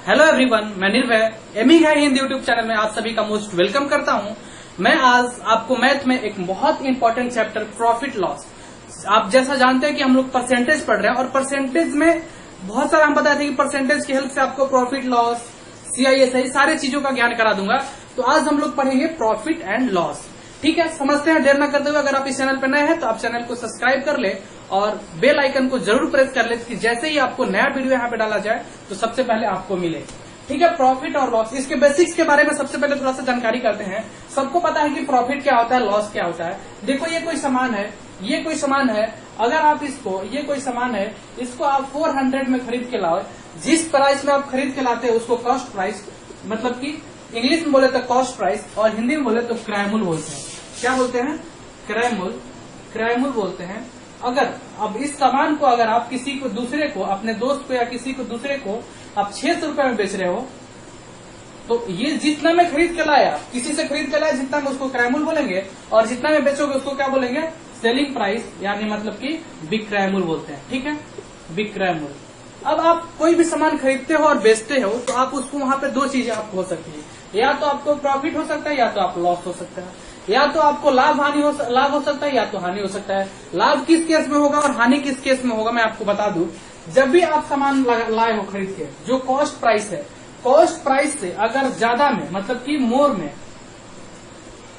Hello everyone, मैं निर्भय aiming है हिंदी यूट्यूब चैनल में आप सभी का मोस्ट वेलकम करता हूं। मैं आज आपको मैथ में एक बहुत इंपॉर्टेंट चैप्टर प्रॉफिट लॉस, आप जैसा जानते हैं कि हम लोग परसेंटेज पढ़ रहे हैं और परसेंटेज में बहुत सारा हम बताए थे कि परसेंटेज की हेल्प से आपको प्रॉफिट लॉस, CISI सारी चीजों का ज्ञान करा दूंगा। तो आज हम लोग पढ़ेंगे प्रॉफिट एंड लॉस। ठीक है, समझते हैं देर न करते हुए। अगर आप इस चैनल पर नए हैं तो आप चैनल को सब्सक्राइब कर ले और बेल आइकन को जरूर प्रेस कर ले कि जैसे ही आपको नया वीडियो यहाँ पे डाला जाए तो सबसे पहले आपको मिले। ठीक है, प्रॉफिट और लॉस, इसके बेसिक्स के बारे में सबसे पहले थोड़ा सा जानकारी करते हैं। सबको पता है कि प्रॉफिट क्या होता है, लॉस क्या होता है। देखो, ये कोई सामान है, ये कोई सामान है, अगर आप इसको, ये कोई सामान है, इसको आप 400 में खरीद के लाओ, जिस प्राइस में आप खरीद के लाते हैं उसको कॉस्ट प्राइस, मतलब कि इंग्लिश में बोले तो कॉस्ट प्राइस और हिंदी में बोले तो क्रयमूल बोलते हैं। क्या बोलते हैं? क्रयमूल बोलते हैं। अगर अब इस सामान को अगर आप किसी को दूसरे को, अपने दोस्त को या किसी को दूसरे को आप 600 रुपए में बेच रहे हो, तो ये जितना में खरीद के लाया, किसी से खरीद के लाया जितना में, उसको क्रयमूल बोलेंगे, और जितना में बेचोगे उसको क्या बोलेंगे? सेलिंग प्राइस, यानी मतलब कि विक्रयमूल बोलते हैं। ठीक है, विक्रयमूल। अब आप कोई भी सामान खरीदते हो और बेचते हो तो आप उसको, वहां पे दो चीजें आपको हो सकती है, या तो आपको प्रॉफिट हो सकता है या तो आप लॉस हो सकता है, या तो आपको लाभ हो सकता है या तो हानि हो सकता है। लाभ किस केस में होगा और हानि किस केस में होगा मैं आपको बता दूं। जब भी आप सामान लाए हो खरीद के, जो कॉस्ट प्राइस है, कॉस्ट प्राइस से अगर ज्यादा में, मतलब कि मोर में,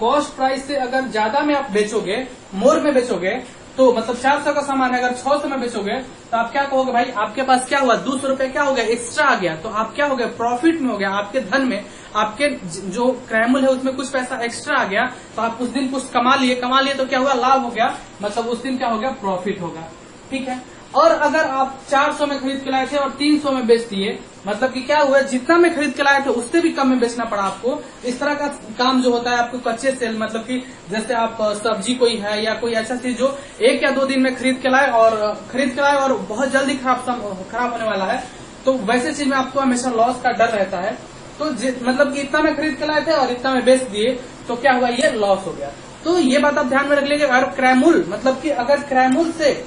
कॉस्ट प्राइस से अगर ज्यादा में आप बेचोगे, मोर में बेचोगे, तो मतलब 400 का सामान है, अगर 600 में बेचोगे तो आप क्या कहोगे? भाई आपके पास क्या हुआ? 200 रुपए क्या हो गया? एक्स्ट्रा आ गया। तो आप क्या हो गया? प्रॉफिट में हो गया, आपके धन में, आपके जो क्रयमूल है उसमें कुछ पैसा एक्स्ट्रा आ गया, तो आप उस दिन कुछ कमा लिए तो क्या हुआ? लाभ हो गया, मतलब उस दिन क्या हो गया? प्रॉफिट होगा। ठीक है। और अगर आप 400 में खरीद के लाए थे और 300 में बेच दिए, मतलब कि क्या हुआ? जितना में खरीद के लाए थे उससे भी कम में बेचना पड़ा आपको। इस तरह का काम जो होता है आपको कच्चे सेल, मतलब कि जैसे आप सब्जी कोई है या कोई ऐसा चीज जो 1 या 2 दिन में खरीद के लाए और बहुत जल्दी खराब होने वाला है, तो वैसे चीज में आपको हमेशा लॉस का डर रहता है। तो मतलब कि इतना में खरीद के लाए थे और इतना में बेच दिए तो क्या हुआ? ये लॉस हो गया। तो ये बात आप ध्यान में रख लीजिए। अगर क्रयमूल, मतलब कि अगर क्रयमूल से,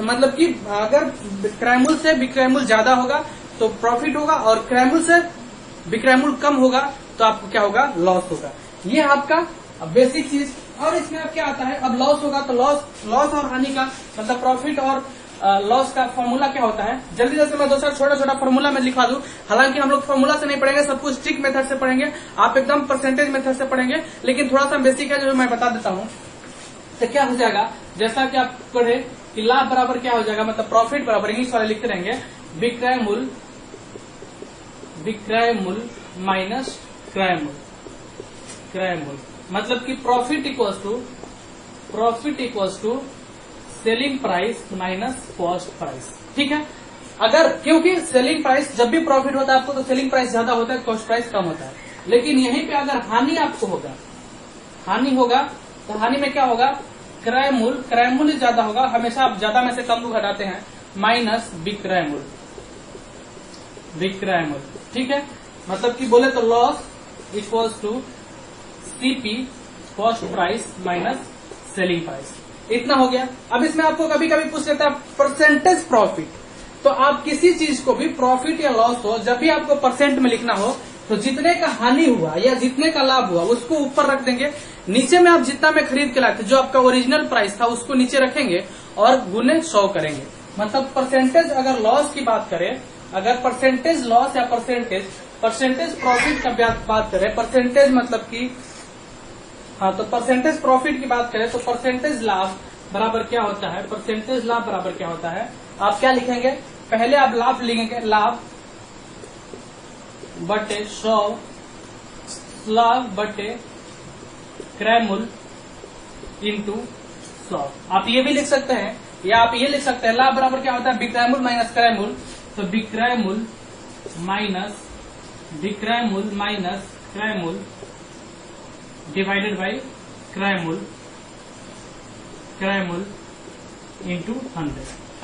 मतलब कि अगर क्रयमूल से विक्रयमूल ज्यादा होगा तो प्रॉफिट होगा, और क्रयमूल से विक्रयमूल कम होगा तो आपको क्या होगा? लॉस होगा। ये आपका बेसिक चीज। और इसमें अब क्या आता है? अब लॉस होगा तो लॉस और हानि का, मतलब प्रॉफिट और लॉस का फॉर्मूला क्या होता है? जल्दी जल्दी मैं दोस्तों छोटा फॉर्मूला में लिखवा दूं। हालांकि हम लोग फॉर्मूला से नहीं पढ़ेंगे, सब कुछ ट्रिक मेथड से पढ़ेंगे, आप एकदम परसेंटेज मेथड से पढ़ेंगे, लेकिन थोड़ा सा बेसिक है जो मैं बता देता हूँ। तो क्या हो जाएगा, जैसा कि आप पढ़े कि लाभ बराबर क्या हो जाएगा, मतलब प्रॉफिट बराबर, इंग्लिश वाले लिखते रहेंगे, विक्रयमूल माइनस क्रयमूल, मतलब कि profit equals to selling price minus cost price. ठीक है। अगर, क्योंकि सेलिंग प्राइस, जब भी प्रॉफिट होता है आपको तो सेलिंग प्राइस ज्यादा होता है, कॉस्ट प्राइस कम होता है। लेकिन यहीं पे अगर हानि आपको होगा, हानि होगा तो हानि में क्या होगा? क्रयमूल ज्यादा होगा, हमेशा आप ज्यादा में से कम को घटाते हैं, माइनस विक्रयमूल। ठीक है, मतलब कि बोले तो loss equals to CP cost price minus selling price. इतना हो गया। अब इसमें आपको कभी कभी पूछ लेता है परसेंटेज प्रॉफिट, तो आप किसी चीज को भी, प्रॉफिट या लॉस हो, जब भी आपको परसेंट में लिखना हो तो जितने का हानि हुआ या जितने का लाभ हुआ उसको ऊपर रख देंगे, नीचे में आप जितना में खरीद के लाए थे, जो आपका ओरिजिनल प्राइस था, उसको नीचे रखेंगे और गुने 100 करेंगे। मतलब परसेंटेज, अगर लॉस की बात करें, अगर परसेंटेज लॉस या परसेंटेज प्रॉफिट का बात करें, परसेंटेज मतलब कि, हाँ, तो परसेंटेज प्रॉफिट की बात करें तो परसेंटेज लाभ बराबर क्या होता है? परसेंटेज लाभ बराबर क्या होता है? आप क्या लिखेंगे? पहले आप लाभ लिखेंगे, लाभ बटे 100, लाभ बटे क्रयमूल इंटू 100। आप ये भी लिख सकते हैं, या आप ये लिख सकते हैं, लाभ बराबर क्या होता है? विक्रयमूल माइनस क्रयमूल। तो विक्रयमूल माइनस क्रयमूल डिवाइडेड बाई क्रयमूल इंटू 100।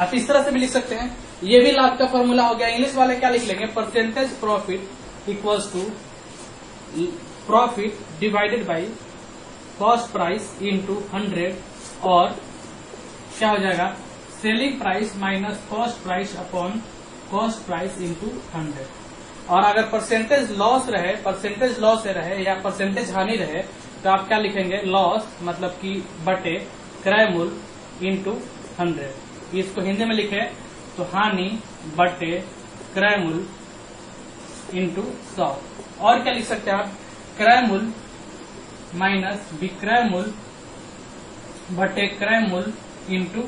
आप इस तरह से भी लिख सकते हैं। ये भी लाभ का फॉर्मूला हो गया। इंग्लिश वाले क्या लिख लेंगे? Percentage profit equals to profit divided by cost price into 100, और क्या हो जाएगा? Selling price minus cost price upon cost price into 100। और अगर परसेंटेज लॉस रहे या परसेंटेज हानि रहे तो आप क्या लिखेंगे, लॉस मतलब कि बटे क्रय मूल्य इंटू 100। इसको हिंदी में लिखे तो हानि बटे क्रय मूल्य इंटू 100। और क्या लिख सकते हैं आप, क्रय मूल्य माइनस विक्रय मूल्य बटे क्रय मूल्य इंटू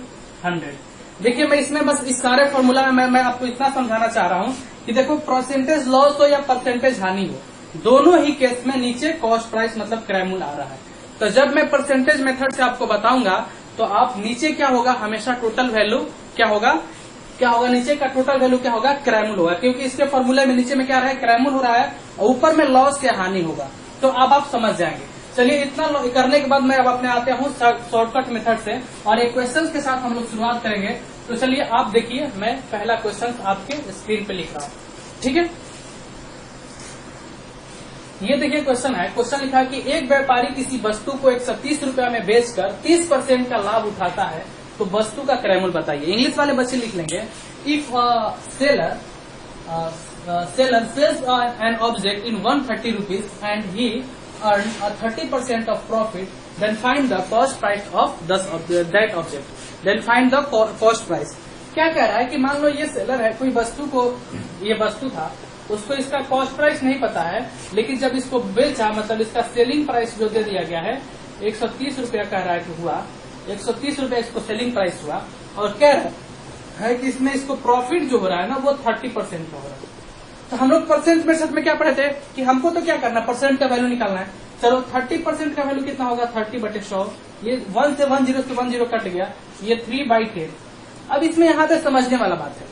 100। देखिए मैं इसमें बस इस सारे फॉर्मूला में मैं आपको इतना समझाना चाह रहा हूँ कि देखो परसेंटेज लॉस हो या परसेंटेज हानि हो, दोनों ही केस में नीचे कॉस्ट प्राइस मतलब क्रय मूल्य आ रहा है। तो जब मैं परसेंटेज मेथड से आपको बताऊंगा तो आप नीचे क्या होगा, हमेशा टोटल वैल्यू क्या होगा नीचे का टोटल वैल्यू क्या होगा, क्रय मूल्य होगा, क्योंकि इसके फॉर्मूले में नीचे में क्या रहा है, क्रय मूल्य हो रहा है और ऊपर में लॉस या हानि होगा। तो अब आप समझ जाएंगे। चलिए इतना करने के बाद मैं अब अपने आते हूँ शॉर्टकट मेथड से और एक क्वेश्चन के साथ हम लोग शुरुआत करेंगे। तो चलिए आप देखिए, मैं पहला क्वेश्चन आपके स्क्रीन पे लिख रहा हूँ, ठीक है। ये देखिए क्वेश्चन है, क्वेश्चन लिखा है कि एक व्यापारी किसी वस्तु को 130 रुपया में बेचकर 30% का लाभ उठाता है, तो वस्तु का क्रय मूल्य बताइए। इंग्लिश वाले बच्चे लिख लेंगे, if seller sales an object in 130 rupees and he earn a 30% of profit, then find the cost price of that object. Then find the cost price. क्या कह रहा है कि मान लो ये सेलर है, कोई वस्तु को, ये वस्तु था, उसको इसका कॉस्ट प्राइस नहीं पता है, लेकिन जब इसको बेचा मतलब इसका सेलिंग प्राइस जो दे दिया गया है 130 रुपया कह रहा है कि हुआ, 130 रुपया इसको सेलिंग प्राइस हुआ और कह रहा है कि इसमें इसको प्रॉफिट जो हो रहा है ना वो 30% का हो रहा है। तो हम लोग परसेंट मेथड में क्या पढ़े थे कि हमको तो क्या करना है, परसेंट का वैल्यू निकालना है। चलो 30% का वैल्यू कितना होगा, 30/100। ये 1 से 10 से 10 कट गया, ये 3/10। अब इसमें यहाँ पे समझने वाला बात है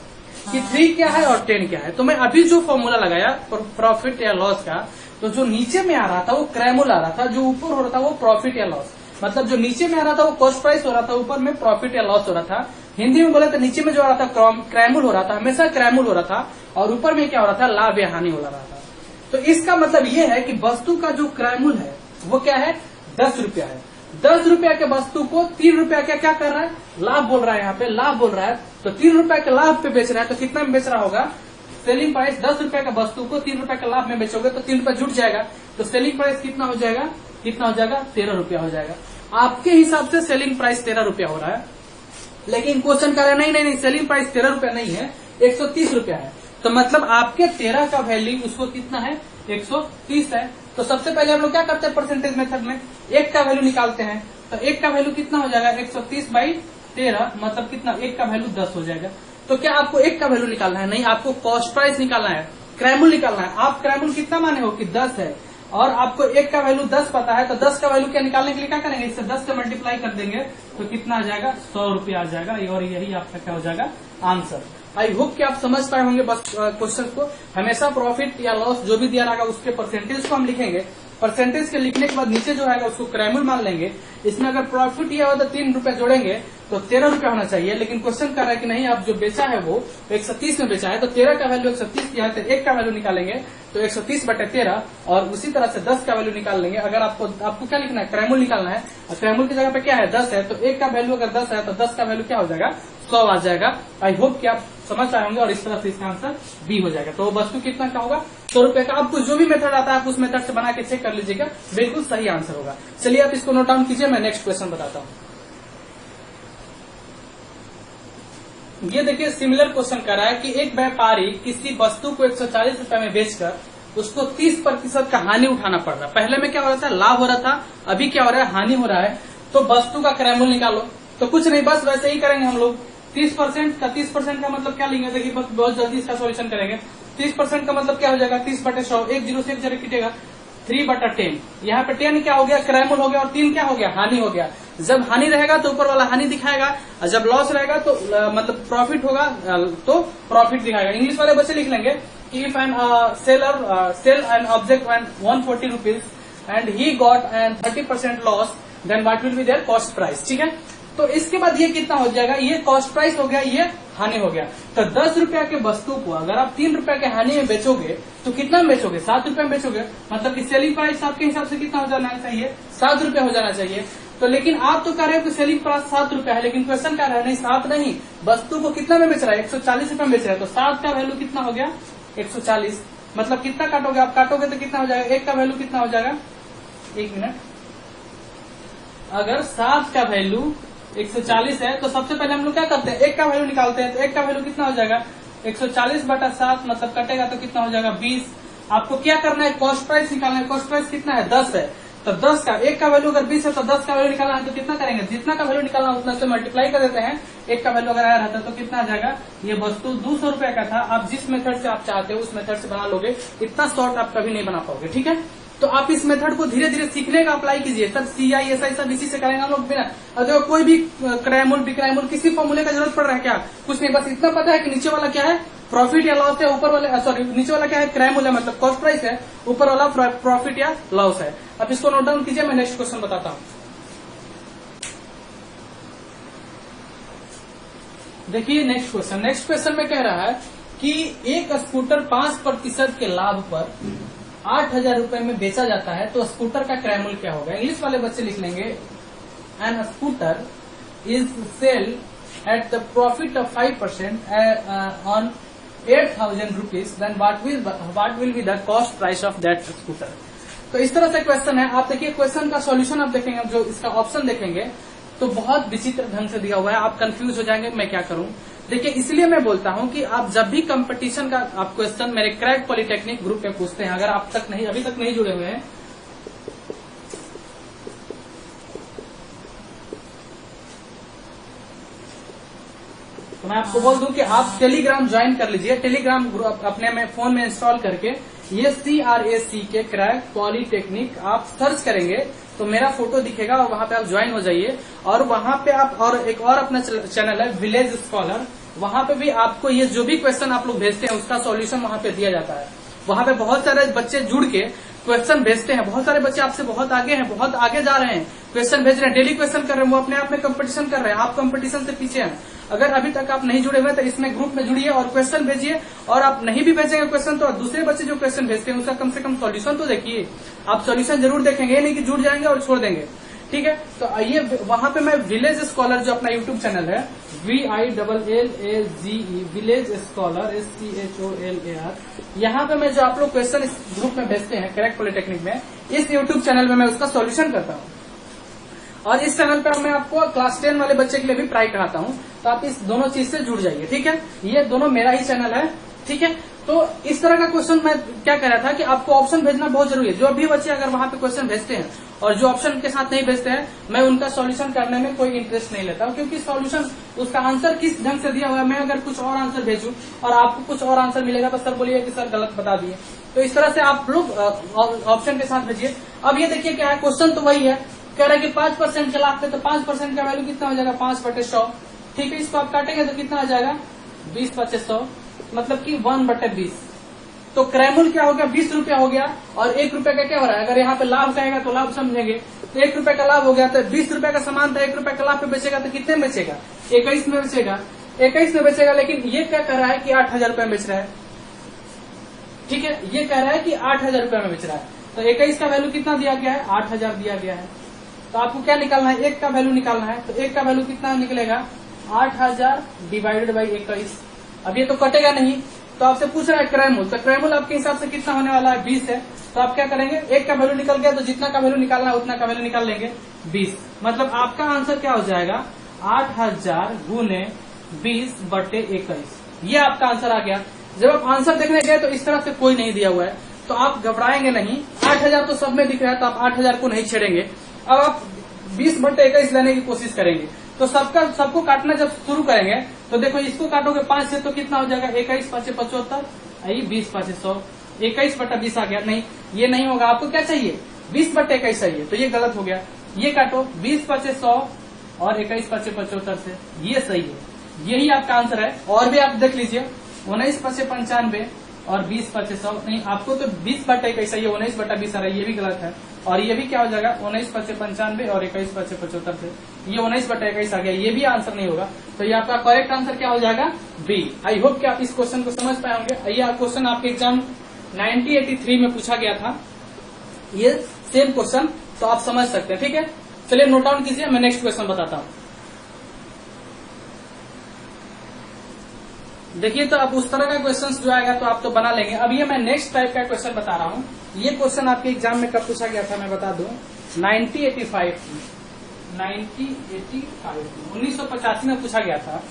कि 3 क्या है और 10 क्या है। तो मैं अभी जो फॉर्मूला लगाया प्रॉफिट या लॉस का, तो जो नीचे में आ रहा था वो क्रय मूल्य आ रहा था, जो ऊपर हो रहा था वो प्रॉफिट या लॉस। मतलब जो नीचे में आ रहा था वो कॉस्ट प्राइस हो रहा था, ऊपर में प्रॉफिट या लॉस हो रहा था। हिंदी में बोले तो नीचे में जो आ रहा था क्रय मूल्य हो रहा था, हमेशा क्रय मूल्य हो रहा था, और ऊपर में क्या हो रहा था, लाभ या हानि हो रहा था। तो इसका मतलब ये है कि वस्तु का जो क्रय मूल्य है वो क्या है, 10 रुपया है। 10 रुपया के वस्तु को 3 रुपया का क्या कर रहा है, लाभ बोल रहा है, यहाँ पे लाभ बोल रहा है। तो 3 रुपया के लाभ पे बेच रहा है, तो कितना में बेच रहा होगा, सेलिंग प्राइस 10 रुपया का वस्तु को 3 रुपया के लाभ में बेचोगे तो 3 रुपया जुट जाएगा। तो सेलिंग प्राइस कितना हो जाएगा, 13 रुपया हो जाएगा। आपके हिसाब से सेलिंग प्राइस 13 रुपया हो रहा है, लेकिन क्वेश्चन कर रहा है नहीं, सेलिंग प्राइस 13 रुपया नहीं है, 130 रुपया है। तो मतलब आपके 13 का वैल्यू उसको कितना है, 130 है। तो सबसे पहले हम लोग क्या करते हैं परसेंटेज मेथड में, 1 का वैल्यू निकालते हैं। तो 1 का वैल्यू कितना हो जाएगा, 130/13 मतलब कितना, 1 का वैल्यू 10 हो जाएगा। तो क्या आपको 1 का वैल्यू निकालना है, नहीं, आपको कॉस्ट प्राइस निकालना है, क्रय मूल्य निकालना है। आप क्रय मूल्य कितना माने हो कि 10 है, और आपको 1 का वैल्यू 10 पता है, तो 10 का वैल्यू क्या निकालने के लिए क्या करेंगे, इससे 10 से मल्टीप्लाई कर देंगे तो कितना आ जाएगा, 100 रुपया आ जाएगा, और यही आपका क्या हो जाएगा, आंसर। आई होप कि आप समझ पाए होंगे बस क्वेश्चन को। हमेशा प्रॉफिट या लॉस जो भी दिया रहेगा उसके परसेंटेज को हम लिखेंगे, परसेंटेज के लिखने के बाद नीचे जो है उसको क्रय मूल्य मान लेंगे। इसमें अगर प्रॉफिट या हो तो 3 रुपया जोड़ेंगे तो 13 रुपया होना चाहिए, लेकिन क्वेश्चन कर रहा है कि नहीं, आप जो बेचा है वो 130 में बेचा है, तो 13 का वैल्यू 130 किया है, तो 1 का वैल्यू निकालेंगे तो 130/13, और उसी तरह से 10 का वैल्यू निकाल लेंगे। अगर आपको क्या लिखना है, क्रय मूल्य निकालना है, और क्रय मूल्य की जगह पे क्या है, 10 है, तो 1 का वैल्यू अगर 10 है तो 10 का वैल्यू क्या हो जाएगा, 100 आ जाएगा। आई होप कि आप समझ पाए होंगे, और इस तरह से इसका आंसर बी हो जाएगा। तो वस्तु कितना का होगा, 100 रुपए का। आपको जो भी मेथड आता है आप उस मेथड से बना के चेक कर लीजिएगा, बिल्कुल सही आंसर होगा। चलिए आप इसको नोट डाउन कीजिए, मैं नेक्स्ट क्वेश्चन बताता हूँ। ये देखिए सिमिलर क्वेश्चन कर रहा है कि एक व्यापारी किसी वस्तु को 140 रुपए में बेचकर उसको 30% का हानि उठाना पड़ रहा है। पहले में क्या हो रहा था, लाभ हो रहा था, अभी क्या हो रहा है, हानि हो रहा है। तो वस्तु का क्रय मूल्य निकालो। तो कुछ नहीं, बस वैसे ही करेंगे हम लोग। 30% का मतलब क्या लेंगे, देखिए बस बहुत जल्दी इसका सोल्यूशन करेंगे। 30% का मतलब क्या हो जाएगा, 30/100, 1 0 से 1 0 कटेगा, 3/10। यहाँ पे 10 क्या हो गया, क्रय मूल्य हो गया, और 3 क्या हो गया, हानि हो गया। जब हानि रहेगा तो ऊपर वाला हानि दिखाएगा, और जब लॉस रहेगा तो मतलब प्रॉफिट होगा तो प्रॉफिट दिखाएगा। इंग्लिश वाले बच्चे लिख लेंगे कि if an seller sell an object and 140 rupees and he got an 30% loss, then what will be their cost price. ठीक है, तो इसके बाद ये कितना हो जाएगा, ये कॉस्ट प्राइस हो गया, ये हानि हो गया। तो 10 रुपया के वस्तु को अगर आप 3 रुपया के हानि में बेचोगे तो कितना में बेचोगे, 7 रुपया में बेचोगे। मतलब कि सेलिंग प्राइस आपके हिसाब से कितना हो जाना चाहिए, 7 रुपया हो जाना चाहिए। तो लेकिन आप तो कह रहे हो कि सेलिंग प्राइस 7 रुपया है, लेकिन क्वेश्चन कह रहा है नहीं 7 नहीं, वस्तु को कितना में बेच रहा है, 140 रुपया में बेच रहा है। तो 7 का वैल्यू कितना हो गया, 140। मतलब कितना काटोगे, आप काटोगे तो कितना हो जाएगा, एक का वैल्यू कितना हो जाएगा, एक मिनट, अगर 7 का वैल्यू 140 है तो सबसे पहले हम लोग क्या करते हैं, एक का वैल्यू निकालते हैं। तो एक का वैल्यू कितना हो जाएगा, 140/7 मतलब कटेगा तो कितना हो जाएगा 20। आपको क्या करना है, कॉस्ट प्राइस निकालना है। कॉस्ट प्राइस कितना है, 10 है, तो 10 का, एक का वैल्यू अगर 20 है तो 10 का वैल्यू निकालना है तो कितना करेंगे, जितना का वैल्यू निकालना उतना से मल्टीप्लाई कर देते हैं। एक का वैल्यू अगर आया रहता तो कितना आ जाएगा, ये वस्तु 200 रुपए का था। आप जिस मेथड से आप चाहते हो उस मेथड से बना लोगे, इतना शॉर्ट आप कभी नहीं बना पाओगे। ठीक है, तो आप इस मेथड को धीरे धीरे सीखने का अप्लाई कीजिए। सब CISI सब इसी से करेंगे हम लोग बिना। अगर कोई भी क्रैमूल बिक्रैमूल किसी फॉर्मूले का जरूरत पड़ रहा है क्या, कुछ नहीं, बस इतना पता है कि नीचे वाला क्या है, प्रॉफिट या लॉस है, ऊपर वाले सॉरी नीचे वाला क्या है, क्रैमूल है मतलब कॉस्ट प्राइस है, ऊपर वाला प्रॉफिट या लॉस है। अब इसको नोट डाउन कीजिए, मैं नेक्स्ट क्वेश्चन बताता हूँ। देखिए नेक्स्ट क्वेश्चन में कह रहा है कि एक स्कूटर 5% के लाभ पर 8,000 रुपए में बेचा जाता है, तो स्कूटर का क्रय क्या होगा। इंग्लिश वाले बच्चे लिख लेंगे, an scooter is sell at the profit of 5% on 8,000 rupees, then what will be the cost price of that scooter. तो इस तरह से क्वेश्चन है। आप देखिए क्वेश्चन का सॉल्यूशन आप देखेंगे, जो इसका ऑप्शन देखेंगे तो बहुत विचित्र ढंग से दिया हुआ है, आप कंफ्यूज हो जाएंगे मैं क्या करूं। देखिए इसलिए मैं बोलता हूं कि आप जब भी कंपटीशन का आप क्वेश्चन मेरे क्रैक पॉलिटेक्निक ग्रुप में पूछते हैं, अगर आप अभी तक नहीं जुड़े हुए हैं तो मैं आपको बोल दूं कि आप टेलीग्राम ज्वाइन कर लीजिए। टेलीग्राम ग्रुप अपने में फोन में इंस्टॉल करके ये CRAC के क्रैक पॉलिटेक्निक आप सर्च करेंगे तो मेरा फोटो दिखेगा और वहां पे आप ज्वाइन हो जाइए। और वहां पे आप, और एक और अपना चैनल है विलेज स्कॉलर, वहां पे भी आपको ये जो भी क्वेश्चन आप लोग भेजते हैं उसका सॉल्यूशन वहां पे दिया जाता है। वहां पे बहुत सारे बच्चे जुड़ के क्वेश्चन भेजते हैं, बहुत सारे बच्चे आपसे बहुत आगे हैं, बहुत आगे जा रहे हैं, क्वेश्चन भेज रहे हैं, डेली क्वेश्चन कर रहे हैं, वो अपने आप में कंपटीशन कर रहे हैं, आप कंपटीशन से पीछे हैं। अगर अभी तक आप नहीं जुड़े हुए तो इसमें ग्रुप में जुड़िए और क्वेश्चन भेजिए। और आप नहीं भी भेजेंगे क्वेश्चन तो दूसरे बच्चे जो क्वेश्चन भेजते हैं उसका कम से कम सॉल्यूशन तो देखिए। आप सॉल्यूशन जरूर देखेंगे, नहीं कि जुड़ जाएंगे और छोड़ देंगे। ठीक है, तो आइए वहां पे मैं विलेज स्कॉलर जो अपना यूट्यूब चैनल है VILLAGE विलेज स्कॉलर SCHOLAR, यहाँ पे मैं जो आप लोग क्वेश्चन इस ग्रुप में भेजते हैं क्रैक पॉलिटेक्निक में, इस यूट्यूब चैनल में मैं उसका सॉल्यूशन करता हूँ। और इस चैनल पर मैं आपको क्लास 10 वाले बच्चे के लिए भी ट्राई कराता हूँ, तो आप इस दोनों चीज से जुड़ जाइए। ठीक है, ये दोनों मेरा ही चैनल है। ठीक है, तो इस तरह का क्वेश्चन मैं क्या कह रहा था कि आपको ऑप्शन भेजना बहुत जरूरी है। जो भी बच्चे अगर वहां पे क्वेश्चन भेजते हैं और जो ऑप्शन के साथ नहीं भेजते हैं, मैं उनका सॉल्यूशन करने में कोई इंटरेस्ट नहीं लेता हूँ, क्योंकि सॉल्यूशन उसका आंसर किस ढंग से दिया हुआ है, मैं अगर कुछ और आंसर भेजूं और आपको कुछ और आंसर मिलेगा तो सर बोलिए कि सर गलत बता दिए। तो इस तरह से आप लोग ऑप्शन के साथ भेजिए। अब ये देखिए क्या है, क्वेश्चन तो वही है, कह रहा है कि 5% के लाभ पे, तो 5% का वैल्यू कितना हो जाएगा, 5/100। ठीक है, इसको आप काटेंगे तो कितना आ जाएगा, 20/100 मतलब कि 1/20। तो क्रैमूल क्या हो गया, 20 रुपया हो गया। और 1 रुपए का क्या हो रहा है, अगर यहाँ पे लाभ कहेगा तो लाभ समझेंगे, तो 1 रुपए का लाभ हो गया। तो 20 रुपए का सामान था, 1 रुपए का लाभ पे बेचेगा तो कितने में बेचेगा, 21 में बेचेगा, 21 में बेचेगा। लेकिन ये क्या कर रहा है कि 8,000 रुपए में बेच रहा है। ठीक है, ये कह रहा है कि 8,000 रुपए में बेच रहा है, तो 21 का वैल्यू कितना दिया गया है, 8,000 दिया गया है। तो आपको क्या निकालना है, 1 का वैल्यू निकालना है। तो 1 का वैल्यू कितना निकलेगा, 8,000 डिवाइडेड बाई 21। अब ये तो कटेगा नहीं, तो आपसे पूछ रहा है क्रैमूल, तो क्रैमूल आपके हिसाब से कितना होने वाला है, 20 है। तो आप क्या करेंगे, 1 का वैल्यू निकल गया तो जितना का वैल्यू निकालना है उतना का वैल्यू निकाल लेंगे, 20। मतलब आपका आंसर क्या हो जाएगा, 8,000 गुने 20/21। ये आपका आंसर आ गया। जब आप आंसर देखने गए तो इस तरह से कोई नहीं दिया हुआ है, तो आप घबराएंगे नहीं। 8,000 तो सब में दिख रहा है, तो आप 8,000 को नहीं छेड़ेंगे। अब आप 20/21 लेने की कोशिश करेंगे, तो सबको काटना जब शुरू करेंगे तो देखो इसको काटोगे 5 से तो कितना हो जाएगा, 21×5 = 75, 20/100, 21/20 आ गया। नहीं, ये नहीं होगा, आपको क्या चाहिए, 20/21 चाहिए, तो ये गलत हो गया। ये काटो 20/100 और 21/75 से, ये सही है, यही आपका आंसर है। और भी आप देख लीजिए, 19/95 और 20/100, नहीं आपको तो 20/21 चाहिए, 19/20 आ रहा है, ये भी गलत है। और ये भी क्या हो जाएगा, 19/95 और 21/75 से, ये 19/21 आ गया, ये भी आंसर नहीं होगा। तो ये आपका करेक्ट आंसर क्या हो जाएगा, बी। आई होप कि आप इस क्वेश्चन को समझ पाए होंगे। ये क्वेश्चन आपके एग्जाम 1983 में पूछा गया था, ये सेम क्वेश्चन, तो आप समझ सकते हैं। ठीक है, चलिए नोट डाउन कीजिए, मैं नेक्स्ट क्वेश्चन बताता हूँ। देखिए तो अब उस तरह का क्वेश्चन जो आएगा तो आप तो बना लेंगे। अब ये मैं नेक्स्ट टाइप का क्वेश्चन बता रहा हूँ। ये क्वेश्चन आपके एग्जाम में कब पूछा गया था मैं बता दूं, 1985 में पूछा गया था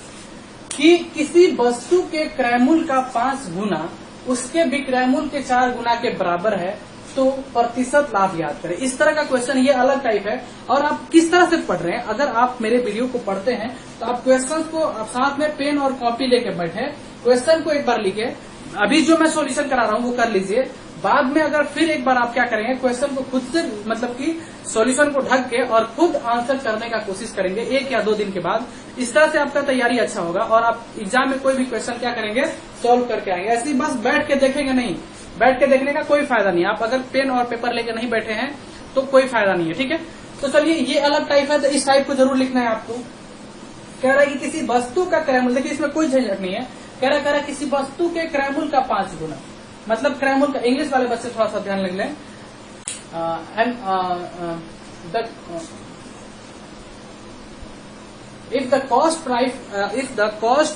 कि किसी वस्तु के क्रयमूल्य का 5 गुना उसके विक्रयमूल्य के 4 गुना के बराबर है तो प्रतिशत लाभ याद करें। इस तरह का क्वेश्चन ये अलग टाइप है। और आप किस तरह से पढ़ रहे हैं, अगर आप मेरे वीडियो को पढ़ते हैं तो आप क्वेश्चन को साथ में पेन और कॉपी लेके बैठे, क्वेश्चन को एक बार लिखे, अभी जो मैं सॉल्यूशन करा रहा हूँ वो कर लीजिए। बाद में अगर फिर एक बार आप क्या करेंगे, क्वेश्चन को खुद से मतलब कि सॉल्यूशन को ढक के और खुद आंसर करने का कोशिश करेंगे 1 या 2 दिन के बाद। इस तरह से आपका तैयारी अच्छा होगा और आप एग्जाम में कोई भी क्वेश्चन क्या करेंगे, सॉल्व करके आएंगे। ऐसे बस बैठ के देखेंगे नहीं, बैठ के देखने का कोई फायदा नहीं। आप अगर पेन और पेपर लेके नहीं बैठे हैं तो कोई फायदा नहीं है, ठीक है। तो चलिए ये अलग टाइप है, तो इस टाइप को जरूर लिखना है आपको। कह रहा है कि किसी वस्तु का क्रयमूल्य, देखिए इसमें कोई झंझट नहीं है। कह रहा है किसी वस्तु के क्रयमूल्य का 5 गुना, मतलब क्रयमूल्य का, इंग्लिश वाले बच्चे थोड़ा सा ध्यान लग लें। If the cost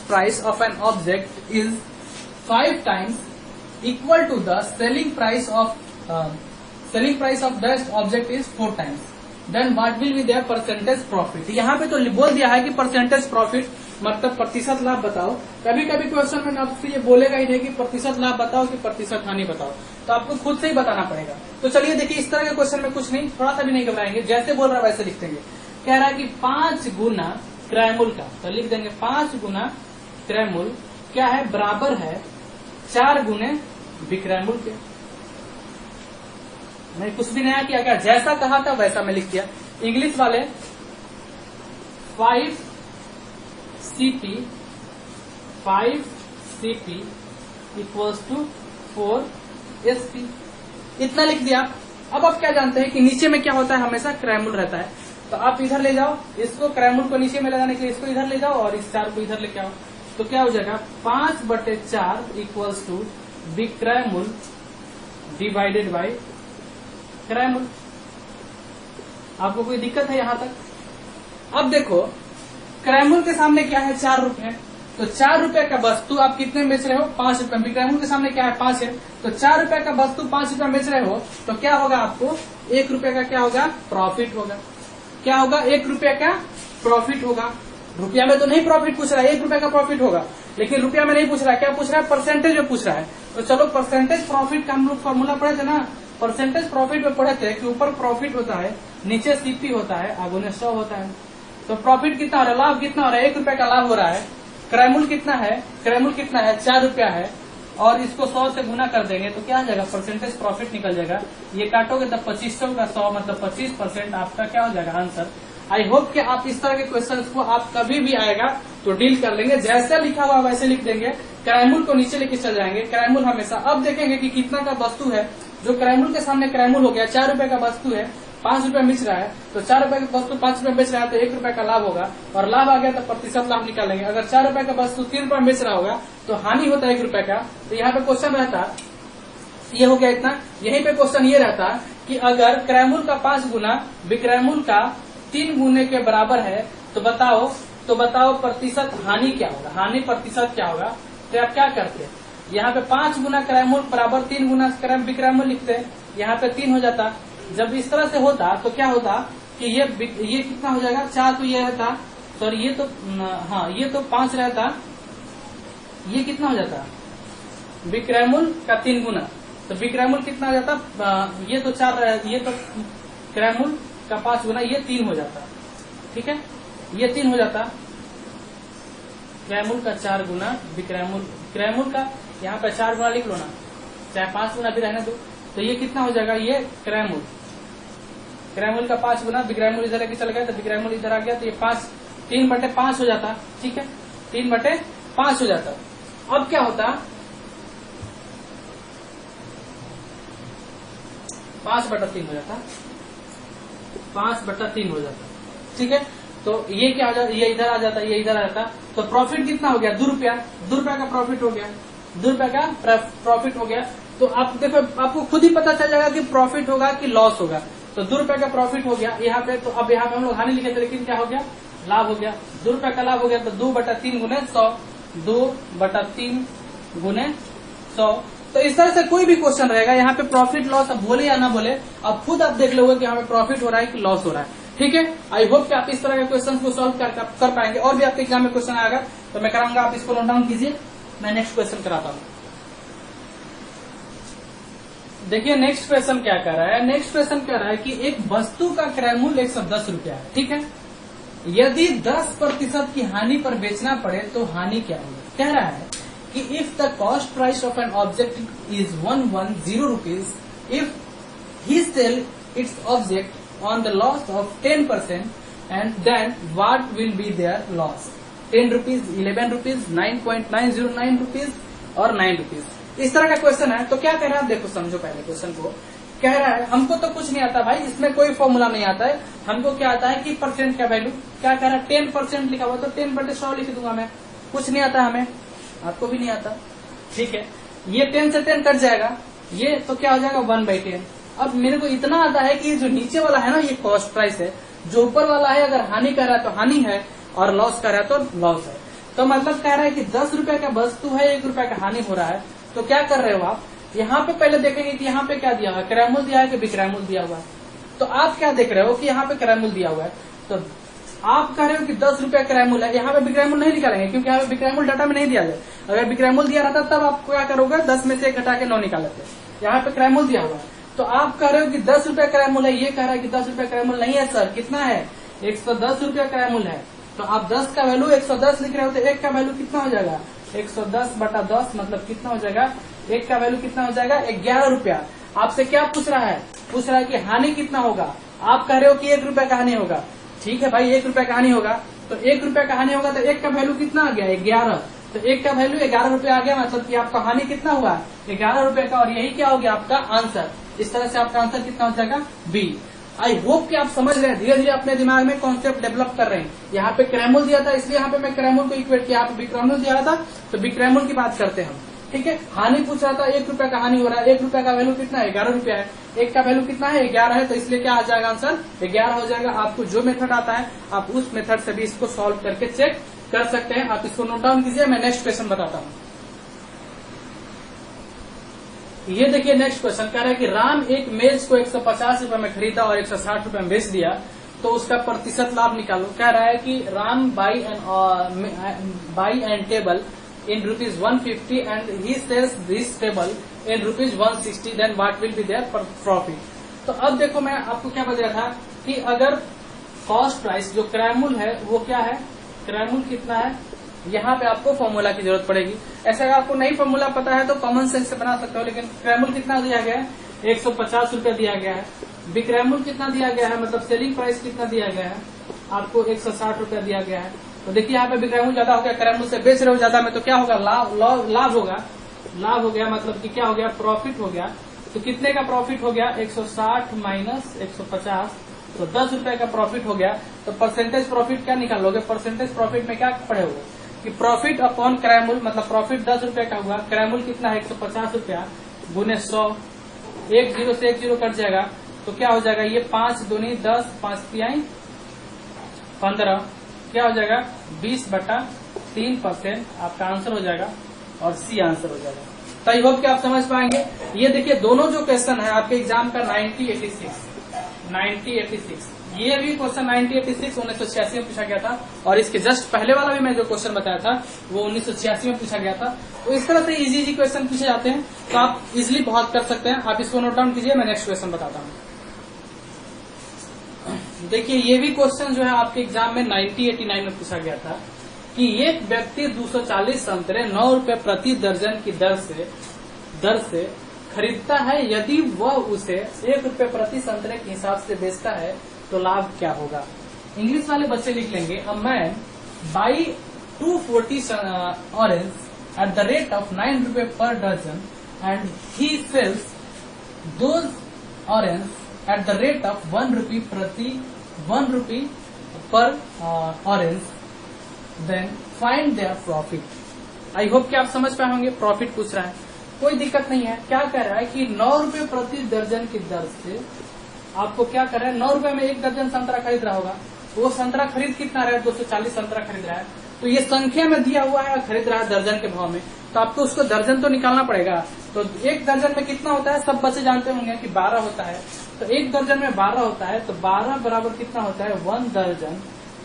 price of an object is 5 times equal to the selling price of that object is 4 times, then what will be their percentage profit? यहाँ पे तो बोल दिया है कि परसेंटेज प्रॉफिट मतलब प्रतिशत लाभ बताओ। कभी कभी क्वेश्चन में आपसे ये बोलेगा ही नहीं कि प्रतिशत लाभ बताओ कि प्रतिशत हानि बताओ, तो आपको खुद से ही बताना पड़ेगा। तो चलिए देखिए, इस तरह के क्वेश्चन में कुछ नहीं, थोड़ा सा भी नहीं घबराएंगे, जैसे बोल रहा है वैसे लिख देंगे। कह रहा है कि 5 गुना क्रयमूल्य का, तो लिख देंगे 5 गुना क्रयमूल्य क्या है, बराबर है 4 गुने विक्रयमूल्य के। मैं कुछ भी नया किया, क्या जैसा कहा था वैसा मैं लिख दिया। इंग्लिश वाले 5 CP इक्वल्स टू 4 SP, इतना लिख दिया। अब आप क्या जानते हैं कि नीचे में क्या होता है, हमेशा क्रयमूल्य रहता है। तो आप इधर ले जाओ, इसको क्रयमूल्य को नीचे में ले जाने के लिए इसको इधर ले जाओ और इस 4 को इधर लेके आओ, तो क्या हो जाएगा 5/4 इक्वल्स टू विक्रयमूल्य डिवाइडेड बाई क्रयमूल्य। आपको कोई दिक्कत है यहाँ तक? अब देखो क्रयमूल्य के सामने क्या है, 4 रुपए, तो 4 रुपए का वस्तु आप कितने में बेच रहे हो, 5 रुपए। विक्रयमूल्य के सामने क्या है, 5 है, तो 4 रुपए का वस्तु 5 रुपए में बेच रहे हो, तो क्या होगा आपको 1 रुपए का क्या होगा, प्रॉफिट होगा। क्या होगा, 1 रुपए का प्रॉफिट होगा। रुपया में तो नहीं प्रॉफिट पूछ रहा है, 1 रुपए का प्रॉफिट होगा, लेकिन रुपया में नहीं पूछ रहा है, क्या पूछ रहा है, परसेंटेज में पूछ रहा है। तो चलो परसेंटेज प्रॉफिट का हम लोग फॉर्मूला पढ़े थे ना, परसेंटेज प्रॉफिट में पढ़े थे कि ऊपर प्रॉफिट होता है, नीचे सीपी होता है, आगुने 100 होता है। तो प्रॉफिट कितना हो रहा है, लाभ कितना हो रहा है, 1 रुपए का लाभ हो रहा है। क्रयमूल्य कितना है, क्रयमूल्य कितना है, 4 रुपया है, और इसको 100 से गुना कर देंगे तो क्या हो जाएगा, परसेंटेज प्रॉफिट निकल जाएगा। ये काटोगे तो 2500 का 100 मतलब 25% आपका क्या हो जाएगा आंसर। आई होप कि आप इस तरह के क्वेश्चन को आप कभी भी आएगा तो डील कर लेंगे, जैसे लिखा हुआ वैसे लिख देंगे, क्रयमूल्य को नीचे लेके चल जाएंगे। क्रयमूल्य हमेशा, अब देखेंगे कि कितना का वस्तु है, जो क्रयमूल्य के सामने क्रयमूल्य हो गया, 4 रुपए का वस्तु है, 5 रुपए बेच रहा है, तो 4 रुपए का वस्तु 5 रुपए बेच रहा है तो 1 रुपए का लाभ होगा, और लाभ आ गया तो प्रतिशत लाभ निकालेंगे। अगर 4 रुपए का वस्तु 3 रुपए में बेच रहा होगा तो हानि होता है 1 रुपए का। तो यहाँ पे क्वेश्चन रहता, ये हो गया इतना। यहीं पे क्वेश्चन ये रहता कि अगर क्रयमूल्य का 5 गुना विक्रयमूल्य का 3 गुने के बराबर है तो बताओ प्रतिशत हानि क्या होगा, हानि प्रतिशत क्या होगा। तो आप क्या करते, यहाँ पे 5 गुना क्रयमूल्य बराबर 3 गुना विक्रयमूल्य लिखते, यहाँ पे 3 हो जाता। जब इस तरह से होता तो क्या होता कि ये कितना हो जाएगा, 4 तो ये रहता, सॉरी ये तो हाँ ये तो 5 रहता, ये कितना हो जाता विक्रयमूल्य का 3 गुना, तो विक्रयमूल्य कितना हो जाता, ये तो 4, ये तो क्रयमूल्य का 5 गुना, ये 3 हो जाता, ठीक है, ये 3 हो जाता। क्रयमूल्य का 4 गुना विक्रयमूल्य, क्रयमूल्य का यहाँ पे 4 गुना लिख लो ना, चाहे 5 गुना भी रहने दो, तो ये कितना हो जाएगा, ये क्रयमूल्य का 5 गुना विक्रयमूल्य इधर लेके चल गया तो विक्रयमूल्य इधर आ गया, तो ये 3/5 हो जाता, ठीक है, 3/5 हो जाता। अब क्या होता, 5/3 हो जाता, 5/3 हो जाता, ठीक है। तो ये क्या हो जाता, ये इधर आ जाता, ये इधर आ जाता, तो प्रॉफिट कितना हो गया, 2 रुपया, 2 रुपया का प्रॉफिट हो गया, 2 रुपया का प्रॉफिट हो गया। तो आप देखो, आपको खुद ही पता चल जाएगा कि प्रॉफिट होगा कि लॉस होगा। तो 2 रुपए का प्रॉफिट हो गया यहाँ पे, तो अब यहाँ पे हम लोग हानि लिखे थे, लेकिन क्या हो गया, लाभ हो गया। 2 रुपए का लाभ हो गया तो 2/3 गुने 100 2/3 गुने 100। तो इस तरह से कोई भी क्वेश्चन रहेगा, यहाँ पे प्रॉफिट लॉस अब बोले या ना बोले, अब खुद आप देख लोगे कि यहाँ पे प्रॉफिट हो रहा है कि लॉस हो रहा है। ठीक है, आई होप कि आप इस तरह के क्वेश्चन को सॉल्व कर पाएंगे। और भी आपके एग्जाम में क्वेश्चन आएगा तो मैं कराऊंगा, आप इसको नोट डाउन कीजिए। मैं नेक्स्ट क्वेश्चन कराता हूँ। देखिए नेक्स्ट क्वेश्चन क्या कह रहा है। नेक्स्ट क्वेश्चन कह रहा है कि एक वस्तु का क्रय मूल्य 110 रुपया है। ठीक है, यदि 10% की हानि पर बेचना पड़े तो हानि क्या होगी। कह रहा है कि if the cost price of an object is 110 rupees, if he sell its object on the loss of 10%, and then what will be their loss. 10 rupees, 11 rupees, 9.909 rupees और 9 रुपीज। इस तरह का क्वेश्चन है। तो क्या कह रहा है, देखो समझो पहले क्वेश्चन को। कह रहा है हमको तो कुछ नहीं आता भाई, इसमें कोई फॉर्मूला नहीं आता है। हमको क्या आता है कि परसेंट का वैल्यू। क्या कह रहा है, 10% लिखा हुआ तो 10/100 लिख दूंगा मैं। कुछ नहीं आता हमें, आपको भी नहीं आता। ठीक है, ये 10 से 10 कट जाएगा, ये तो क्या हो जाएगा 1/10। अब मेरे को इतना आता है कि जो नीचे वाला है ना ये कॉस्ट प्राइस है, जो ऊपर वाला है अगर हानि कर रहा है तो हानि है और लॉस कर रहा है तो लॉस है। तो मतलब कह रहा है कि 10 रुपए का वस्तु है, 1 रुपए का हानि हो रहा है। तो क्या कर रहे हो आप, यहाँ पे पहले देखेंगे कि यहाँ पे क्या दिया हुआ है, क्रय मूल्य दिया है कि विक्रय मूल्य दिया हुआ है। तो आप क्या देख रहे हो कि यहाँ पे क्रय मूल्य दिया हुआ है, तो आप कह रहे हो कि 10 रुपया क्रय मूल्य है। यहाँ पे विक्रय मूल्य नहीं निकालेंगे क्योंकि यहाँ पे विक्रय मूल्य डाटा में नहीं दिया है। अगर विक्रय मूल्य दिया रहता तब आप क्या करोगे, 10 में से 1 घटा के 9 निकाल लेते। यहाँ पे क्रय मूल्य दिया हुआ है, तो आप कह रहे हो कि 10 रुपया क्रय मूल्य है। ये कह रहा है कि 10 रुपया क्रय मूल्य नहीं है सर, कितना है, 110 रुपया क्रय मूल्य है। तो आप 10 का वैल्यू 110 लिख रहे हो तो 1 का वैल्यू कितना हो जाएगा, 110/10 मतलब कितना हो जाएगा, 1 का वैल्यू कितना हो जाएगा, 11 रुपया। आपसे क्या पूछ रहा है, पूछ रहा है कि हानि कितना होगा। आप कह रहे हो कि 1 रुपया का हानि होगा। ठीक है भाई, 1 रुपया का हानि होगा तो 1 रुपया का हानि होगा तो 1 का वैल्यू कितना आ गया, 11। तो 1 का वैल्यू 11 रुपया आ गया, मतलब कि आपका हानि कितना हुआ, 11 रुपए का। और यही क्या हो गया आपका आंसर। इस तरह से आपका आंसर कितना हो जाएगा, बी। आई होप कि आप समझ रहे हैं, धीरे धीरे अपने दिमाग में कॉन्सेप्ट डेवलप कर रहे हैं। यहाँ पे क्रय मूल्य दिया था इसलिए यहाँ पे मैं क्रय मूल्य को इक्वेट किया, यहाँ पे विक्रय मूल्य दिया था तो विक्रय मूल्य की बात करते हैं हम। ठीक है, हानि पूछ रहा था, 1 रुपया का हानि हो रहा है, 1 रुपया का वैल्यू कितना है, 11 रुपया है। 1 का वैल्यू कितना है, 11 है, तो इसलिए क्या आ जाएगा आंसर, 11 हो जाएगा। आपको जो मेथड आता है आप उस मेथड से भी इसको सॉल्व करके चेक कर सकते हैं। आप इसको नोट डाउन कीजिए, मैं नेक्स्ट क्वेश्चन बताता हूँ। ये देखिए नेक्स्ट क्वेश्चन कह रहा है कि राम एक मेज को 150 रुपए में खरीदा और 160 रुपए में बेच दिया, तो उसका प्रतिशत लाभ निकालो। कह रहा है कि Ram buy an table in rupees 150 and he sells this table in rupees 160, then what will be their profit। तो अब देखो मैं आपको क्या बता रहा था कि अगर कॉस्ट प्राइस जो क्रय मूल्य है वो क्या है, क्रय मूल्य कितना है, यहाँ पे आपको फॉर्मूला की जरूरत पड़ेगी। ऐसा अगर आपको नहीं फॉर्मूला पता है तो कॉमन सेंस से बना सकते हो, लेकिन क्रय मूल्य कितना दिया गया है, 150 रुपया दिया गया है। विक्रय मूल्य कितना दिया गया है, मतलब सेलिंग प्राइस कितना दिया गया है, आपको 160 रुपया दिया गया है। तो देखिए यहाँ पे विक्रय मूल्य ज्यादा हो गया, क्रय मूल्य से बेच रहे हो ज्यादा में, तो क्या होगा, लाभ होगा। लाभ हो गया मतलब कि क्या हो गया, प्रॉफिट हो गया। तो कितने का प्रॉफिट हो गया, 160 माइनस 150, तो 10 रुपए का प्रॉफिट हो गया। तो परसेंटेज प्रॉफिट क्या निकालोगे, परसेंटेज प्रॉफिट में क्या पड़े हुए कि प्रॉफिट अपॉन क्रय मूल्य, मतलब प्रॉफिट 10 रुपए का हुआ, क्रय मूल्य कितना है 150 रुपया गुने 100, 1 0 से 1 0 कट जाएगा। तो क्या हो जाएगा, ये 5 दूनी 10, 5 तिहाई 15, क्या हो जाएगा 20/3% आपका आंसर हो जाएगा और सी आंसर हो जाएगा। तो आई होप कि आप समझ पाएंगे। ये देखिए दोनों जो क्वेश्चन है आपके एग्जाम का 9086, ये भी क्वेश्चन 9086 1986 में पूछा गया था, और इसके जस्ट पहले वाला भी मैं जो क्वेश्चन बताया था वो 1986 में पूछा गया था। तो इस तरह से इजी क्वेश्चन पूछे जाते हैं, तो आप इजिली बहुत कर सकते हैं। आप इसको नोट डाउन कीजिए, मैं नेक्स्ट क्वेश्चन बताता हूँ। देखिए ये भी क्वेश्चन जो है आपके एग्जाम में 9089 में पूछा गया था कि एक व्यक्ति 240 संतरे 9 रुपए प्रति दर्जन की दर से खरीदता है, यदि वह उसे 1 रुपए प्रति संतरे के हिसाब से बेचता है तो लाभ क्या होगा। इंग्लिश वाले बच्चे लिख लेंगे, a man buy 240 orange at the rate of 9 रुपए per dozen and he sells those orange at the rate of 1 rupee per orange, then find their profit। I hope कि आप समझ पाए होंगे। प्रॉफिट पूछ रहा है, कोई दिक्कत नहीं है। क्या कह रहा है कि 9 रुपए प्रति दर्जन की दर से आपको क्या कर रहा है, 9 रुपए में 1 दर्जन संतरा खरीद रहा होगा। वो संतरा खरीद कितना रहा है, 240 संतरा खरीद रहा है। तो ये संख्या में दिया हुआ है, खरीद रहा है दर्जन के भाव में, तो आपको उसको दर्जन तो निकालना पड़ेगा। तो एक दर्जन में कितना होता है, सब बच्चे जानते होंगे कि 12 होता है। तो एक दर्जन में 12 होता है, तो 12 बराबर कितना होता है, 1 दर्जन।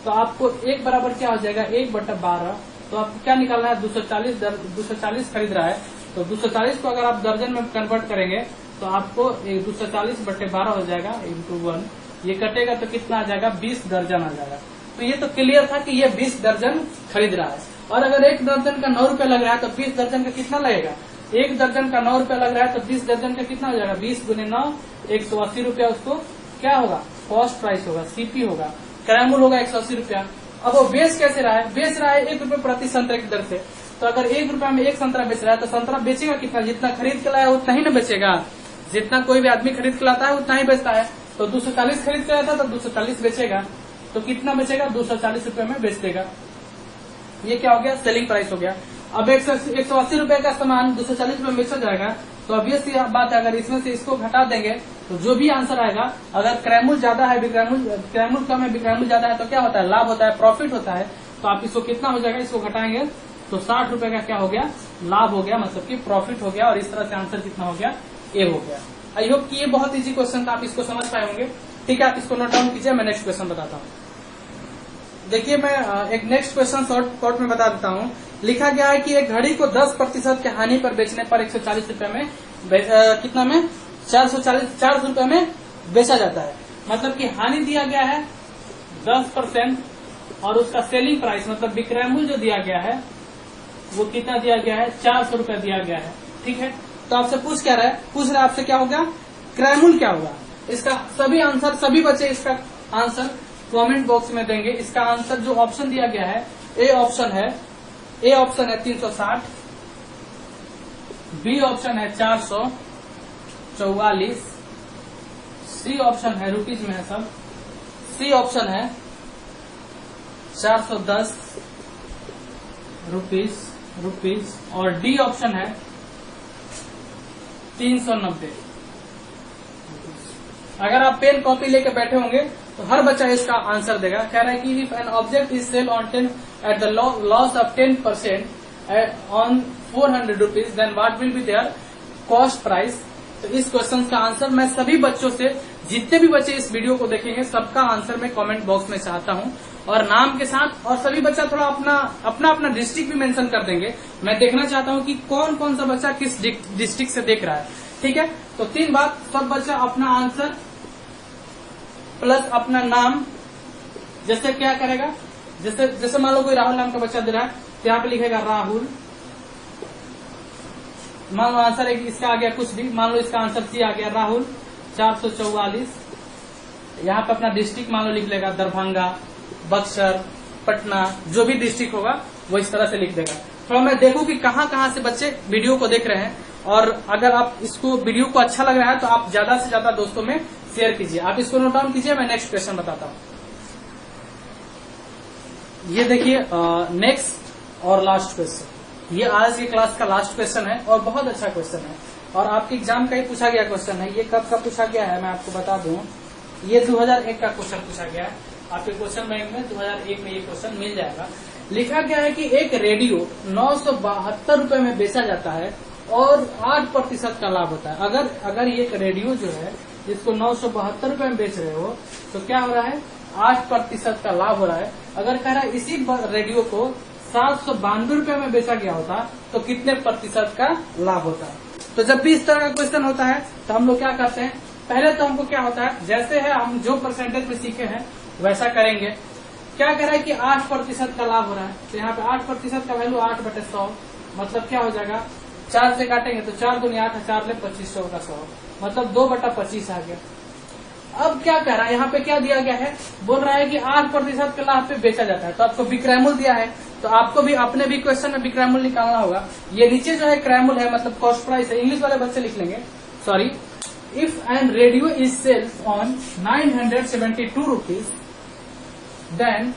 तो आपको एक बराबर क्या हो जाएगा, 1/12। तो आपको क्या निकालना है, 240 खरीद रहा है। तो 240 को अगर आप दर्जन में कन्वर्ट करेंगे तो आपको 240/12 हो जाएगा इंटू 1। ये कटेगा तो कितना आ जाएगा, 20 दर्जन आ जाएगा। तो ये तो क्लियर था कि ये 20 दर्जन खरीद रहा है। और अगर एक दर्जन का 9 रुपया लग रहा है तो 20 दर्जन का कितना लगेगा, एक दर्जन का 9 रुपया लग रहा है तो 20 दर्जन का कितना हो जाएगा, 20 गुने 9, 180 रुपया उसको क्या होगा, कॉस्ट प्राइस होगा, सीपी होगा, क्रैमुल होगा 180 रुपया। अब वो बेच कैसे रहा है, बेच रहा है 1 रुपये प्रति संतरे की दर से। तो अगर 1 रुपया में 1 संतरा बेच रहा है तो संतरा बेचेगा कितना, जितना खरीद के लाया उतना ही ना बेचेगा, जितना कोई भी आदमी खरीद के लाता है उतना ही बेचता है। तो 240 खरीद के लाया था तो 240 बेचेगा, तो कितना बेचेगा, 240 रुपये में बेच देगा। ये क्या हो गया, सेलिंग प्राइस हो गया। अब 180 रुपए का सामान 240 रुपये में बेचा जाएगा। तो ऑब्वियस बात है, अगर इसमें से इसको घटा देंगे तो जो भी आंसर आएगा, अगर क्रैमुल ज्यादा है, क्रैमुल कम है, क्रैमुल ज्यादा है, तो क्या होता है, लाभ होता है, प्रॉफिट होता है। तो आप इसको कितना हो जाएगा, इसको घटाएंगे तो 60 रुपए का क्या हो गया, लाभ हो गया, मतलब कि प्रॉफिट हो गया। और इस तरह से आंसर कितना हो गया, ए हो गया। आई होप कि ये बहुत इजी क्वेश्चन था, आप इसको समझ पाए होंगे। ठीक है, आप इसको नोट डाउन कीजिए, मैं नेक्स्ट क्वेश्चन बताता हूँ। देखिए, मैं एक नेक्स्ट क्वेश्चन शॉर्ट में बता देता हूँ। लिखा गया है कि एक घड़ी को 10% की हानि पर बेचने पर 140 रुपए में कितना में 400 रुपए में बेचा जाता है। मतलब कि हानि दिया गया है 10% और उसका सेलिंग प्राइस मतलब विक्रय मूल्य जो दिया गया है वो कितना दिया गया है, 400 रुपए दिया गया है। ठीक है, तो आपसे पूछ रहा है आपसे क्या होगा, क्रय मूल्य क्या होगा। इसका सभी बच्चे इसका आंसर कमेंट बॉक्स में देंगे। इसका आंसर जो ऑप्शन दिया गया है, ए ऑप्शन है 360, बी ऑप्शन है 444, सी ऑप्शन है रुपीज में है सब, सी ऑप्शन है 410 रुपीज और डी ऑप्शन है 390। अगर आप पेन कॉपी लेके बैठे होंगे तो हर बच्चा इसका आंसर देगा। कह रहा है कि if an object is sell on 10 at the loss of 10% on 400 rupees then what will be their cost price. तो इस क्वेश्चन का आंसर मैं सभी बच्चों से, जितने भी बच्चे इस वीडियो को देखेंगे सबका आंसर मैं कमेंट बॉक्स में चाहता हूं और नाम के साथ। और सभी बच्चा थोड़ा अपना डिस्ट्रिक्ट भी मेंशन कर देंगे। मैं देखना चाहता हूं कि कौन कौन सा बच्चा किस डिस्ट्रिक्ट से देख रहा है। ठीक है, तो 3 बात, सब बच्चा अपना आंसर प्लस अपना नाम, जैसे क्या करेगा, जैसे मान लो कोई राहुल नाम का बच्चा दे रहा है तो यहाँ पे लिखेगा राहुल। मान लो आंसर है कि इसका आ गया कुछ भी, मान लो इसका आंसर सी आ गया राहुल 444। यहाँ पे अपना डिस्ट्रिक्ट मान लो लिख लेगा दरभंगा, बक्सर, पटना, जो भी डिस्ट्रिक्ट होगा वो इस तरह से लिख देगा। थोड़ा मैं देखूं कि कहाँ से बच्चे वीडियो को देख रहे हैं। और अगर आप इसको वीडियो को अच्छा लग रहा है तो आप ज्यादा से ज्यादा दोस्तों में शेयर कीजिए। आप इसको नोट डाउन कीजिए, मैं नेक्स्ट क्वेश्चन बताता हूँ। ये देखिए नेक्स्ट और लास्ट क्वेश्चन, ये आज की क्लास का लास्ट क्वेश्चन है और बहुत अच्छा क्वेश्चन है और आपके एग्जाम का ही पूछा गया क्वेश्चन है। ये कब का पूछा गया है मैं आपको बता दूं, ये 2001 का क्वेश्चन पूछा गया है। आपके क्वेश्चन बैंक में 2001 में ये क्वेश्चन मिल जाएगा। लिखा गया है कि एक रेडियो 972 रुपए में बेचा जाता है और 8% का लाभ होता है। अगर ये रेडियो जो है जिसको 972 रुपए में बेच रहे हो तो क्या हो रहा है, 8% का लाभ हो रहा है। अगर कह रहा है इसी रेडियो को 792 रुपए में बेचा गया होता तो कितने प्रतिशत का लाभ होता है। तो जब भी इस तरह का क्वेश्चन होता है तो हम लोग क्या करते हैं, पहले तो हमको क्या होता है, जैसे है हम जो परसेंटेज में सीखे हैं वैसा करेंगे। क्या कह रहा है कि 8% का लाभ हो रहा है, तो यहाँ पे 8% का वैल्यू 8/100 मतलब क्या हो जाएगा, 4 से काटेंगे तो 4 दूनी 8, 4 ले 2500 का 100 मतलब 2/25 आ गया। अब क्या कह रहा है, यहाँ पे क्या दिया गया है, बोल रहा है कि 8% के लाभ पे बेचा जाता है। तो आपको विक्रय मूल्य दिया है तो आपको भी अपने भी क्वेश्चन में विक्रय मूल्य निकालना होगा। ये नीचे जो है क्रय मूल्य है मतलब कॉस्ट प्राइस है, इंग्लिश वाले बच्चे लिख लेंगे, sorry. If an radio is sells on 972 rupees then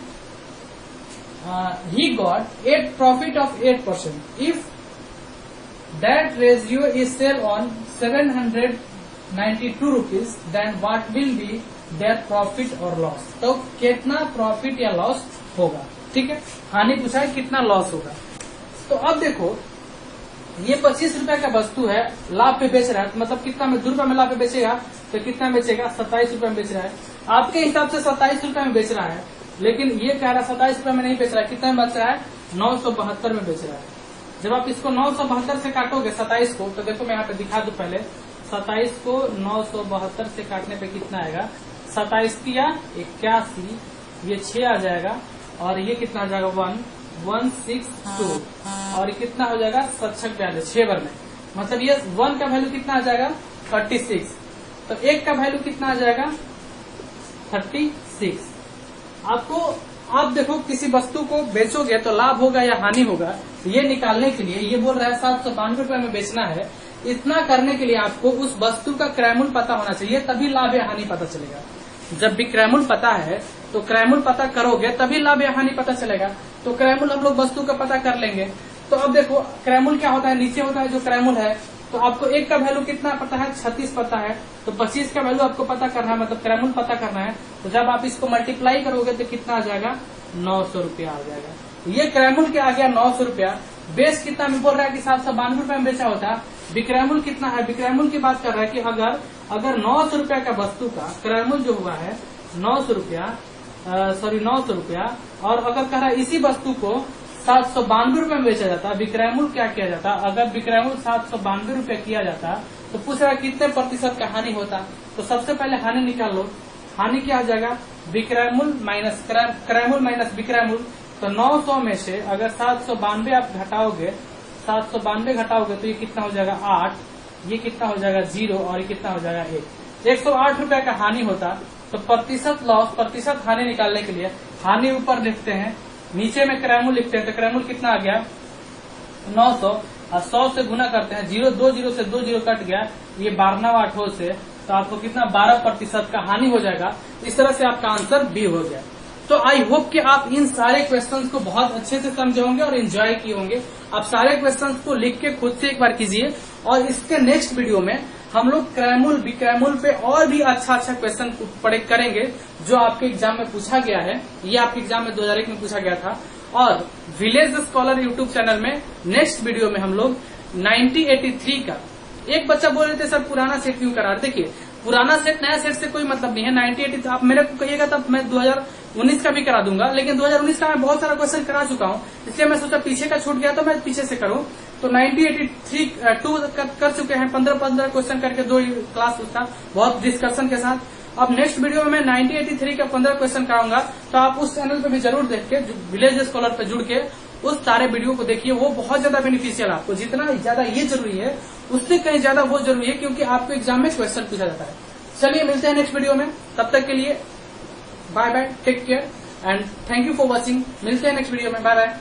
he got 8 profit of 8%. If that ratio is sell on 792 rupees, then what will be their profit or loss? तो कितना profit या loss होगा। ठीक है, हानि पूछा है कितना लॉस होगा। तो अब देखो ये 25 रुपए का वस्तु है, लाभ पे बेच रहा है, तो मतलब कितना में 2 रुपए में लाभ पे बेचेगा तो कितना बेचेगा, 27 रुपए में बेच रहा है। आपके हिसाब से 27 रुपए में बेच रहा है, लेकिन ये कह रहा है 27 रुपए में नहीं बेच रहा है, कितना में बेच रहा है, 972 में बेच रहा है। जब आप इसको 972 से काटोगे 27 को, तो देखो मैं यहाँ पे दिखा दूं पहले, 27 को 972 से काटने पे कितना आएगा, 27 किया 81, ये 6 आ जाएगा, और ये कितना आ जाएगा 162, और ये कितना हो जाएगा 742, 6 बार में, मतलब ये 1 का वैल्यू कितना आ जाएगा 36, तो 1 का वैल्यू कितना आ जाएगा 36। आपको आप देखो किसी वस्तु को बेचोगे तो लाभ होगा या हानि होगा, ये निकालने के लिए ये बोल रहा है 792 रुपए में बेचना है। इतना करने के लिए आपको उस वस्तु का क्रयमूल्य पता होना चाहिए, तभी लाभ या हानि पता चलेगा। जब भी क्रयमूल्य पता है तो क्रयमूल्य पता करोगे तभी लाभ या हानि पता चलेगा। तो क्रयमूल्य हम लोग वस्तु का पता कर लेंगे। तो अब देखो क्रयमूल्य क्या होता है, नीचे होता है जो क्रयमूल्य है, तो आपको 1 का वैल्यू कितना पता है, 36 पता है, तो 25 का वैल्यू आपको पता करना है, मतलब क्रयमूल्य पता करना है। तो जब आप इसको मल्टीप्लाई करोगे तो कितना आ जाएगा, 900 रुपया आ जाएगा। ये क्रयमूल्य क्या आ गया 900 रुपया। बेस कितना में बोल रहा है कि 792 रुपए में बेचा होता है। विक्रयमूल्य कितना है, विक्रयमूल्य की बात कर रहा है कि अगर 900 रुपया का वस्तु का क्रयमूल्य जो हुआ है 900 रुपया, और अगर कह रहा है इसी वस्तु को 792 रुपए में बेचा जाता, विक्रयमूल्य क्या किया जाता, अगर विक्रयमूल्य 792 रुपए किया जाता तो पूछ रहा है कितने प्रतिशत का हानि होता। तो सबसे पहले हानि निकाल लो। हानि क्या आ जाएगा, विक्रयमूल्य माइनस क्रयमूल्य माइनस विक्रयमूल्य। तो 900 में से अगर 792 आप घटाओगे, 792 घटाओगे तो ये कितना हो जाएगा 8, ये कितना हो जाएगा 0, और ये कितना हो जाएगा 1। 108 रुपए का हानि होता। तो प्रतिशत लॉस, प्रतिशत हानि निकालने के लिए हानि ऊपर लिखते हैं, नीचे में क्रयमूल्य लिखते हैं। तो क्रयमूल्य कितना आ गया 900, और 100 से गुना करते हैं, 0 से 2 0 कट गया, ये 12वां से, तो आपको कितना 12% का हानि हो जाएगा। इस तरह से आपका आंसर बी हो गया। तो आई होप कि आप इन सारे क्वेश्चंस को बहुत अच्छे से समझे होंगे और एंजॉय किए होंगे। आप सारे क्वेश्चंस को लिख के खुद से एक बार कीजिए, और इसके नेक्स्ट वीडियो में हम लोग क्रयमूल्य विक्रयमूल्य पे और भी अच्छा क्वेश्चन पढ़े करेंगे जो आपके एग्जाम में पूछा गया है। ये आपके एग्जाम में 2001 में पूछा गया था। और विलेज स्कॉलर यूट्यूब चैनल में नेक्स्ट वीडियो में हम लोग 1983 का, एक बच्चा बोल रहे थे सर पुराना सेट क्यों करा, देखिए पुराना सेट नया सेट से कोई मतलब नहीं है। 1980 आप मेरे को कहिएगा तब मैं 2019 का भी करा दूंगा, लेकिन 2019 का मैं बहुत सारा क्वेश्चन करा चुका हूँ, इसलिए मैं सोचा पीछे का छूट गया तो मैं पीछे से करूँ। तो 1983 2 कर चुके हैं, 15 क्वेश्चन करके 2 क्लास उसका बहुत डिस्कशन के साथ। अब नेक्स्ट वीडियो में मैं 1983 का 15 क्वेश्चन कराऊंगा, तो आप उस चैनल पे भी जरूर देख के विलेज स्कॉलर पे जुड़ के उस सारे वीडियो को देखिए। वो बहुत ज्यादा बेनिफिशियल है आपको, जितना ज्यादा ये जरूरी है उससे कहीं ज्यादा वो जरूरी है, क्योंकि आपको एग्जाम में क्वेश्चन पूछा जाता है। चलिए मिलते हैं नेक्स्ट वीडियो में, तब तक के लिए bye bye, take care and thank you for watching. मिलते हैं नेक्स्ट वीडियो में, बाय बाय।